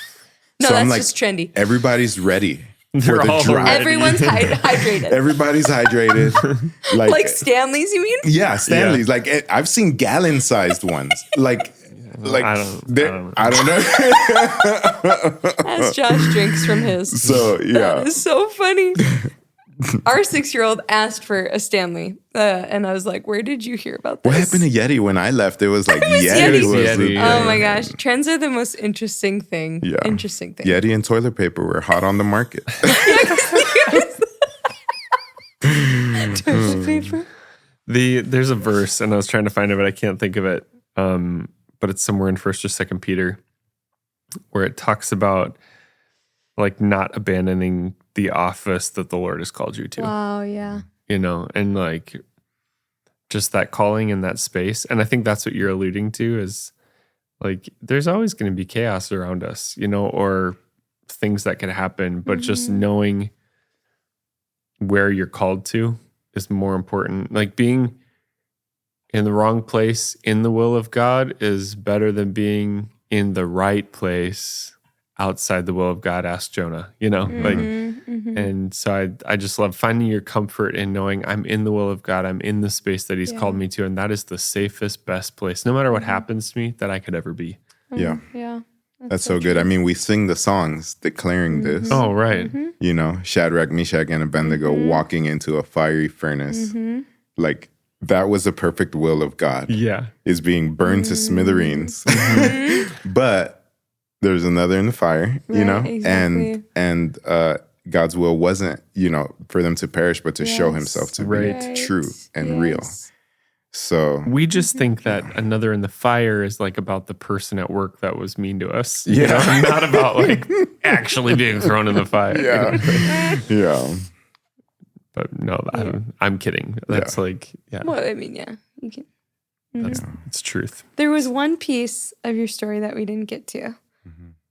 Speaker 1: No,
Speaker 2: so
Speaker 1: that's
Speaker 2: I'm like,
Speaker 1: just trendy.
Speaker 2: Everybody's ready
Speaker 3: They're
Speaker 2: for the
Speaker 3: all
Speaker 2: drive.
Speaker 3: ready.
Speaker 1: Everyone's hydrated.
Speaker 2: Everybody's hydrated.
Speaker 1: Like Stanley's, you mean?
Speaker 2: Yeah, Stanley's. Like I've seen gallon-sized ones. Like
Speaker 3: I don't
Speaker 2: know.
Speaker 1: As Josh drinks from his.
Speaker 2: So yeah,
Speaker 1: That is so funny. Our 6-year-old asked for a Stanley, and I was like, "Where did you hear about this?"
Speaker 2: what happened to Yeti when I left? It was like
Speaker 1: Yeti.
Speaker 2: Yeti was the
Speaker 3: Yeti.
Speaker 1: Oh my gosh, trends are the most interesting thing.
Speaker 2: Yeah.
Speaker 1: Interesting thing.
Speaker 2: Yeti and toilet paper were hot on the market.
Speaker 1: Toilet paper.
Speaker 3: There's a verse, and I was trying to find it, but I can't think of it. But it's somewhere in 1st or 2nd Peter, where it talks about like not abandoning the office that the Lord has called you to.
Speaker 1: Wow. Yeah.
Speaker 3: You know, and like just that calling in that space. And I think that's what you're alluding to is like there's always going to be chaos around us, you know, or things that could happen, but just knowing where you're called to is more important. Like being in the wrong place in the will of God is better than being in the right place outside the will of God. Ask Jonah, you know, and so I just love finding your comfort in knowing I'm in the will of God. I'm in the space that he's called me to. And that is the safest, best place, no matter what happens to me, that I could ever be.
Speaker 2: Yeah.
Speaker 1: Yeah.
Speaker 2: That's so good. I mean, we sing the songs declaring this.
Speaker 3: Oh, right.
Speaker 2: You know, Shadrach, Meshach, and Abednego walking into a fiery furnace. Like that was the perfect will of God.
Speaker 3: Yeah.
Speaker 2: Is being burned to smithereens. But there's another in the fire, you know?
Speaker 1: Exactly.
Speaker 2: And God's will wasn't, you know, for them to perish, but to show himself to be true and real. So
Speaker 3: we just think that another in the fire is like about the person at work that was mean to us. You know? Not about like actually being thrown in the fire.
Speaker 2: Yeah. Yeah.
Speaker 3: But no, I'm kidding. That's like,
Speaker 1: Well, I mean, yeah, you can.
Speaker 3: It's truth.
Speaker 1: There was one piece of your story that we didn't get to.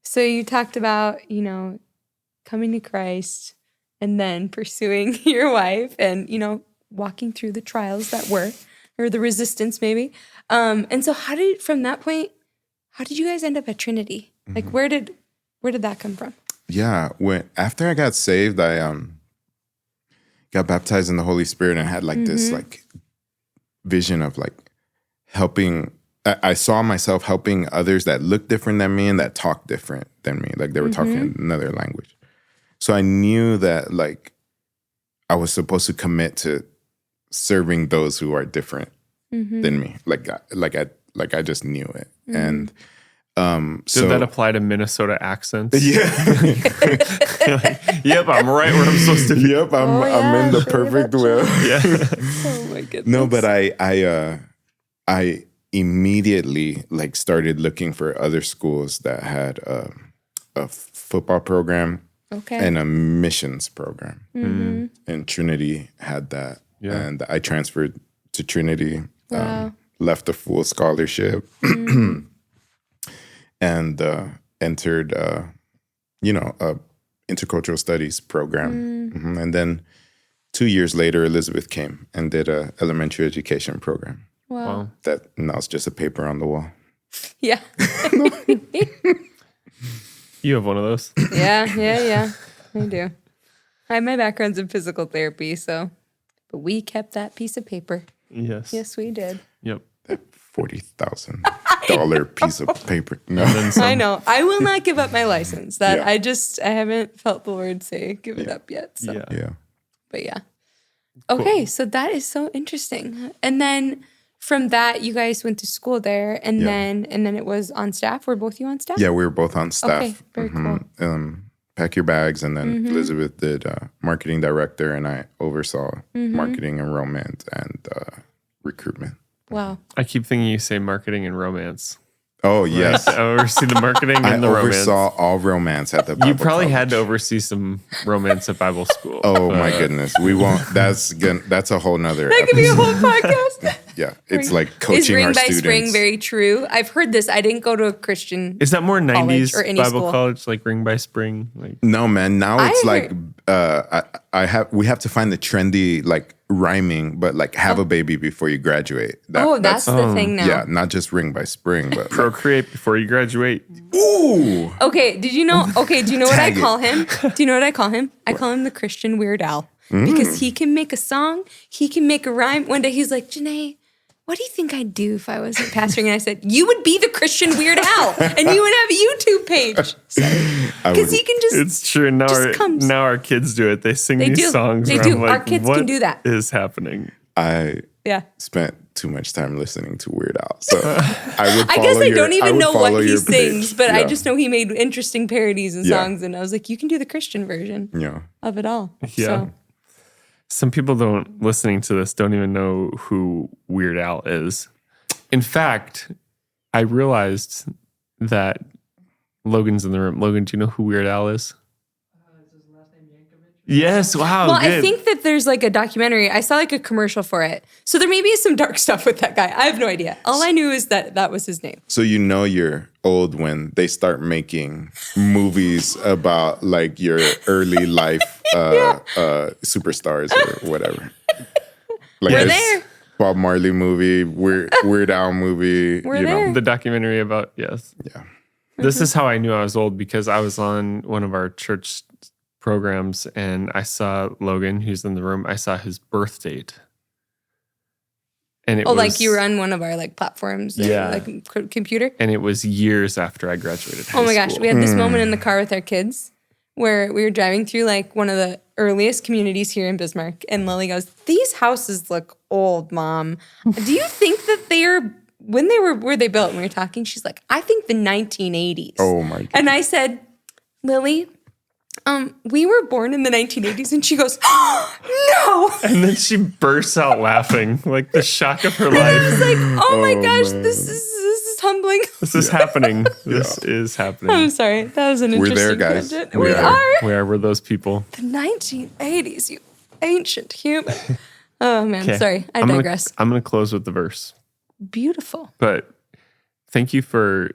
Speaker 1: So you talked about, you know, coming to Christ and then pursuing your wife and, you know, walking through the trials that were, or the resistance maybe. And so from that point, how did you guys end up at Trinity? Like where did that come from?
Speaker 2: Yeah. After I got saved, I got baptized in the Holy Spirit and had like this like vision of like helping. I saw myself helping others that looked different than me and that talked different than me. Like they were talking another language. So I knew that like I was supposed to commit to serving those who are different than me. Like like I just knew it. And
Speaker 3: Did that apply to Minnesota accents?
Speaker 2: Yeah.
Speaker 3: Yep, I'm right where I'm supposed to be.
Speaker 2: Yep, I'm in the perfect will.
Speaker 3: Yeah.
Speaker 1: Oh my goodness.
Speaker 2: No, but I immediately like started looking for other schools that had a football program and a missions program. And Trinity had that.
Speaker 3: Yeah.
Speaker 2: And I transferred to Trinity,
Speaker 1: Wow.
Speaker 2: left a full scholarship, and entered, a intercultural studies program. And then 2 years later, Elizabeth came and did a elementary education program.
Speaker 1: Wow.
Speaker 2: That now it's just a paper on the wall.
Speaker 1: Yeah.
Speaker 3: You have one of those?
Speaker 1: Yeah. I do. My background's in physical therapy, but we kept that piece of paper.
Speaker 3: Yes.
Speaker 1: Yes, we did.
Speaker 3: Yep.
Speaker 2: That $40,000 piece of paper. No.
Speaker 1: I know. I will not give up my license. That
Speaker 2: Yeah.
Speaker 1: I haven't felt the Lord say give it up yet. So.
Speaker 3: Yeah.
Speaker 1: But yeah. Okay, so that is so interesting. And then from that, you guys went to school there, and then it was on staff. Were both you on staff?
Speaker 2: Yeah, we were both on staff.
Speaker 1: Okay, very cool.
Speaker 2: Pack your bags, and then Elizabeth did marketing director, and I oversaw marketing, enrollment, and recruitment.
Speaker 1: Wow.
Speaker 3: I keep thinking you say marketing and romance.
Speaker 2: Oh, yes.
Speaker 3: I oversee the marketing and the
Speaker 2: I
Speaker 3: romance.
Speaker 2: oversaw all romance at the Bible
Speaker 3: You probably had to
Speaker 2: College.
Speaker 3: oversee some romance at Bible school.
Speaker 2: Oh, my goodness. We won't. That's a whole nother
Speaker 1: That could be a
Speaker 2: episode.
Speaker 1: whole podcast.
Speaker 2: Yeah, it's like
Speaker 1: Is
Speaker 2: coaching
Speaker 1: Ring
Speaker 2: our
Speaker 1: by
Speaker 2: students.
Speaker 1: Spring very true? I've heard this. I didn't go to a Christian.
Speaker 3: Is that more 90s
Speaker 1: or any
Speaker 3: Bible
Speaker 1: school.
Speaker 3: college, like Ring by Spring? Like,
Speaker 2: No, man. Now
Speaker 1: I
Speaker 2: it's
Speaker 1: heard-
Speaker 2: like we have to find the trendy like rhyming, but like have a baby before you graduate.
Speaker 1: That's the thing now.
Speaker 2: Yeah, not just Ring by Spring, but
Speaker 3: procreate before you graduate.
Speaker 2: ooh,
Speaker 1: Okay, do you know what I
Speaker 2: Tag it.
Speaker 1: call him? Do you know what I call him? I call him the Christian Weird Al. Because he can make a song, he can make a rhyme. One day he's like, Jenaye, what do you think I'd do if I wasn't pastoring? And I said, you would be the Christian Weird Al, and you would have a YouTube page. Because he can just,
Speaker 3: It's true. Now
Speaker 1: comes.
Speaker 3: our kids do it. They sing
Speaker 1: They
Speaker 3: these
Speaker 1: do.
Speaker 3: songs.
Speaker 1: They
Speaker 3: where
Speaker 1: do.
Speaker 3: I'm like,
Speaker 1: Our kids can
Speaker 3: what
Speaker 1: do that.
Speaker 3: is happening?
Speaker 2: I
Speaker 1: yeah.
Speaker 2: spent too much time listening to Weird Al, so I would.
Speaker 1: I guess I don't
Speaker 2: I
Speaker 1: even
Speaker 2: would
Speaker 1: know
Speaker 2: follow
Speaker 1: what he
Speaker 2: your
Speaker 1: sings,
Speaker 2: page.
Speaker 1: but I
Speaker 2: Yeah.
Speaker 1: just know he made interesting parodies and
Speaker 2: Yeah.
Speaker 1: songs, and I was like, you can do the Christian version
Speaker 2: Yeah.
Speaker 1: of it all.
Speaker 3: Yeah.
Speaker 1: So,
Speaker 3: Some people listening to this don't even know who Weird Al is. In fact, I realized that Logan's in the room. Logan, do you know who Weird Al is? Yes, wow.
Speaker 1: well,
Speaker 3: good.
Speaker 1: I think that there's like a documentary. I saw like a commercial for it. So there may be some dark stuff with that guy. I have no idea. All I knew is that was his name.
Speaker 2: So you know you're old when they start making movies about like your early life superstars or whatever. Like
Speaker 1: We're
Speaker 2: this
Speaker 1: there.
Speaker 2: Bob Marley movie, Weird Al movie.
Speaker 1: We're
Speaker 2: you know.
Speaker 1: there.
Speaker 3: the documentary about, yes.
Speaker 2: Yeah.
Speaker 3: This is how I knew I was old, because I was on one of our church programs and I saw Logan, who's in the room. I saw his birth date. And it was,
Speaker 1: like you were on one of our like platforms,
Speaker 3: Yeah.
Speaker 1: like computer.
Speaker 3: and it was years after I graduated high
Speaker 1: Oh my gosh,
Speaker 3: school.
Speaker 1: we had this moment in the car with our kids where we were driving through like one of the earliest communities here in Bismarck, and Lily goes, "These houses look old, Mom. Do you think that when they were they built?" And we were talking. She's like, "I think the 1980s."
Speaker 2: Oh my God.
Speaker 1: And I said, "Lily, we were born in the 1980s," and she goes, "No."
Speaker 3: And then she bursts out laughing, like the shock of her life.
Speaker 1: I was like, "Oh my
Speaker 2: Oh,
Speaker 1: gosh,
Speaker 2: man.
Speaker 1: this is humbling."
Speaker 3: This is happening. This is happening.
Speaker 1: I'm sorry. That was an
Speaker 2: We're
Speaker 1: interesting
Speaker 2: there, guys.
Speaker 1: tangent.
Speaker 2: We
Speaker 1: We
Speaker 2: are.
Speaker 1: are.
Speaker 3: Where were those people?
Speaker 1: The 1980s, you ancient human. Oh man,
Speaker 3: Okay.
Speaker 1: sorry. I
Speaker 3: I'm gonna-
Speaker 1: digress.
Speaker 3: I'm going to close with the verse.
Speaker 1: Beautiful.
Speaker 3: But thank you for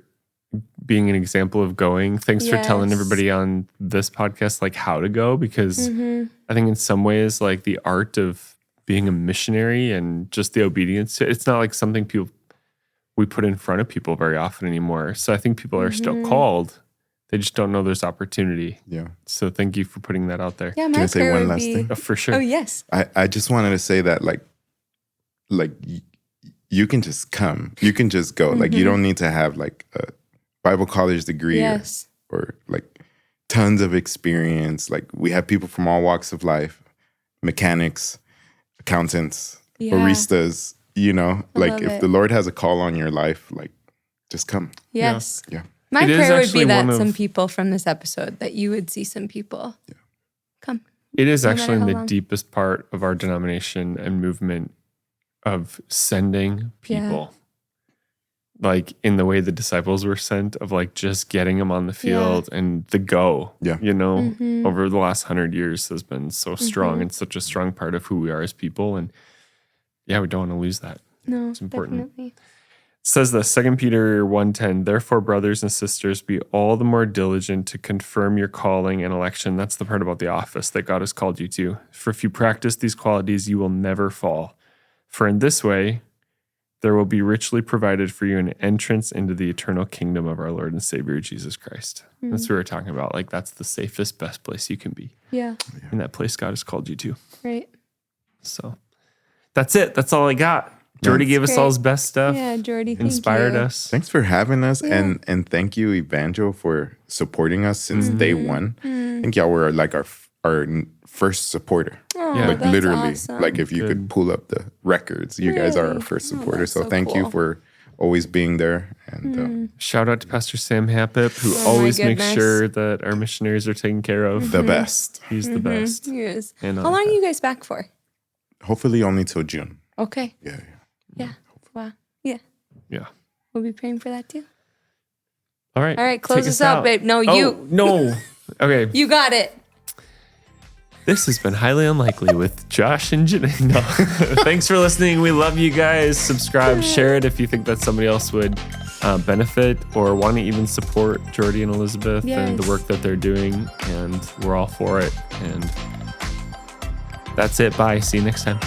Speaker 3: being an example of going. Thanks for telling
Speaker 1: Yes.
Speaker 3: everybody on this podcast like how to go, because
Speaker 1: Mm-hmm.
Speaker 3: I think in some ways like the art of being a missionary and just the obedience to it's not like something we put in front of people very often anymore. So I think people are still
Speaker 1: Mm-hmm.
Speaker 3: called. They just don't know there's opportunity.
Speaker 2: Yeah.
Speaker 3: So thank you for putting that out there.
Speaker 1: Yeah,
Speaker 2: Can
Speaker 1: my
Speaker 2: I say
Speaker 1: prayer
Speaker 2: one
Speaker 1: would
Speaker 2: last
Speaker 1: be.
Speaker 2: thing?
Speaker 3: For sure.
Speaker 1: Oh yes.
Speaker 2: I just wanted to say that you can just come. You can just go. Like you don't need to have like a Bible college degree
Speaker 1: Yes.
Speaker 2: or like tons of experience. Like we have people from all walks of life, mechanics, accountants,
Speaker 1: Yeah.
Speaker 2: baristas, you know, like
Speaker 1: love
Speaker 2: if
Speaker 1: it.
Speaker 2: the Lord has a call on your life, like just come.
Speaker 1: Yes.
Speaker 2: Yeah.
Speaker 1: My
Speaker 3: It is
Speaker 1: prayer would
Speaker 3: actually
Speaker 1: be that
Speaker 3: one of-
Speaker 1: some people from this episode, that you would see some people come.
Speaker 3: It is
Speaker 1: No
Speaker 3: actually
Speaker 1: matter
Speaker 3: in
Speaker 1: how
Speaker 3: the
Speaker 1: long.
Speaker 3: deepest part of our denomination and movement of sending people. Like in the way the disciples were sent, of like just getting them on the field and the go.
Speaker 2: Yeah.
Speaker 3: You know,
Speaker 1: Mhm.
Speaker 3: over the last 100 years has been so strong
Speaker 1: Mhm.
Speaker 3: and such a strong part of who we are as people. And yeah, we don't want to lose that.
Speaker 1: No,
Speaker 3: It's important.
Speaker 1: definitely.
Speaker 3: It says this, 2 Peter 1:10, therefore, brothers and sisters, be all the more diligent to confirm your calling and election. That's the part about the office that God has called you to. For if you practice these qualities, you will never fall. For in this way, there will be richly provided for you an entrance into the eternal kingdom of our Lord and Savior, Jesus Christ. That's what we're talking about. Like, that's the safest, best place you can be.
Speaker 1: Yeah.
Speaker 3: In that place God has called you to.
Speaker 1: Right.
Speaker 3: So that's it. That's all I got. Jordy gave us all his best stuff.
Speaker 1: Yeah, Jordy, thank
Speaker 3: Inspired
Speaker 1: you.
Speaker 3: us.
Speaker 2: Thanks for having us, and thank you, Evangel, for supporting us since day one. I think y'all were like our first supporter.
Speaker 1: Oh,
Speaker 3: Yeah.
Speaker 2: Like
Speaker 1: that's
Speaker 2: literally,
Speaker 1: awesome.
Speaker 2: like if you could pull up the records, you guys are our
Speaker 1: Really?
Speaker 2: first
Speaker 1: Oh,
Speaker 2: supporter.
Speaker 1: that's
Speaker 2: So
Speaker 1: so
Speaker 2: thank you
Speaker 1: cool.
Speaker 2: for always being there. And
Speaker 3: Shout out to Pastor Sam Happip, who
Speaker 1: Oh my
Speaker 3: always makes
Speaker 1: goodness.
Speaker 3: sure that our missionaries are taken care of.
Speaker 2: the best.
Speaker 3: He's the best.
Speaker 1: He is.
Speaker 3: And
Speaker 1: How long are you guys back for?
Speaker 2: Hopefully only till June.
Speaker 1: Okay.
Speaker 2: Yeah.
Speaker 1: Yeah. Wow. Yeah.
Speaker 3: Yeah.
Speaker 1: We'll be praying for that too.
Speaker 3: All right.
Speaker 1: All right, close
Speaker 3: take
Speaker 1: us out, babe. No,
Speaker 3: Oh,
Speaker 1: you.
Speaker 3: no. Okay.
Speaker 1: You got it.
Speaker 3: This has been Highly Unlikely with Josh and Jenaye. No. Thanks for listening. We love you guys. Subscribe, share it if you think that somebody else would benefit or want to even support Jordy and Elizabeth and the
Speaker 1: Yes.
Speaker 3: work that they're doing. And we're all for it. And that's it. Bye. See you next time.